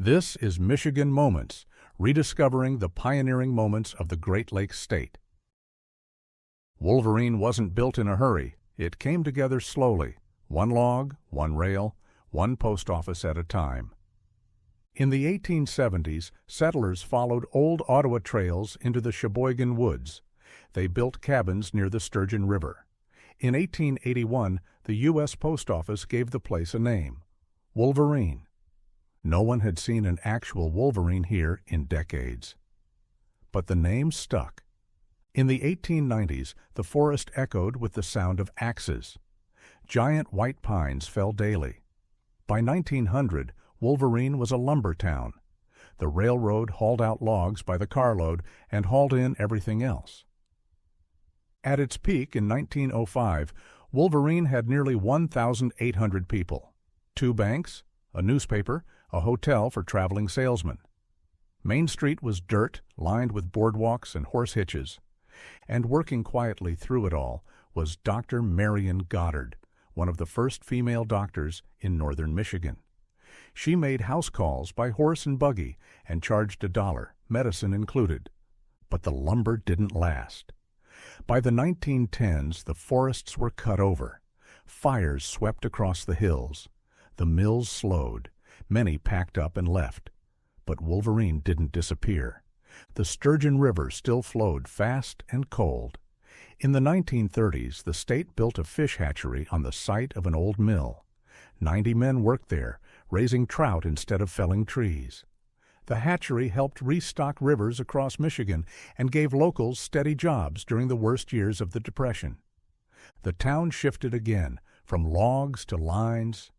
This is Michigan Moments, rediscovering the pioneering moments of the Great Lakes State. Wolverine wasn't built in a hurry. It came together slowly, one log, one rail, one post office at a time. In the 1870s, settlers followed old Ottawa trails into the Sheboygan woods. They built cabins near the Sturgeon River. In 1881, the U.S. Post Office gave the place a name, Wolverine. No one had seen an actual wolverine here in decades. But the name stuck. In the 1890s, the forest echoed with the sound of axes. Giant white pines fell daily. By 1900, Wolverine was a lumber town. The railroad hauled out logs by the carload and hauled in everything else. At its peak in 1905, Wolverine had nearly 1,800 people, 2 banks, a newspaper, a hotel for traveling salesmen. Main Street was dirt, lined with boardwalks and horse hitches. And working quietly through it all was Dr. Marion Goddard, one of the first female doctors in northern Michigan. She made house calls by horse and buggy and charged $1, medicine included. But the lumber didn't last. By the 1910s, the forests were cut over. Fires swept across the hills. The mills slowed. Many packed up and left. But Wolverine didn't disappear. The Sturgeon River still flowed fast and cold. In the 1930s, the state built a fish hatchery on the site of an old mill. 90 men worked there, raising trout instead of felling trees. The hatchery helped restock rivers across Michigan and gave locals steady jobs during the worst years of the Depression. The town shifted again, from logs to lines.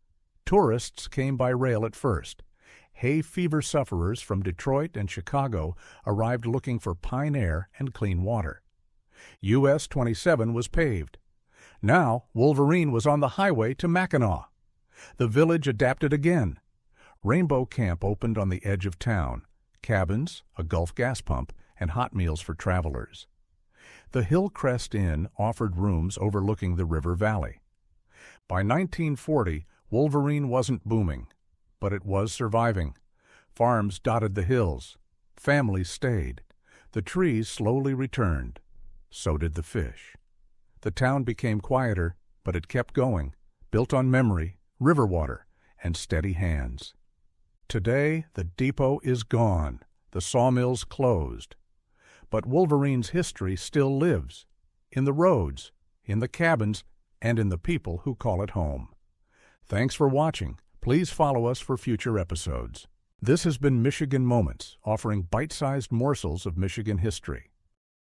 Tourists came by rail at first. Hay fever sufferers from Detroit and Chicago arrived looking for pine air and clean water. US 27 was paved. Now Wolverine was on the highway to Mackinac. The village adapted again. Rainbow Camp opened on the edge of town, cabins, a Gulf gas pump, and hot meals for travelers. The Hillcrest Inn offered rooms overlooking the river valley. By 1940, Wolverine wasn't booming, but it was surviving. Farms dotted the hills. Families stayed. The trees slowly returned. So did the fish. The town became quieter, but it kept going, built on memory, river water, and steady hands. Today, the depot is gone. The sawmills closed. But Wolverine's history still lives, in the roads, in the cabins, and in the people who call it home. Thanks for watching. Please follow us for future episodes. This has been Michigan Moments, offering bite-sized morsels of Michigan history.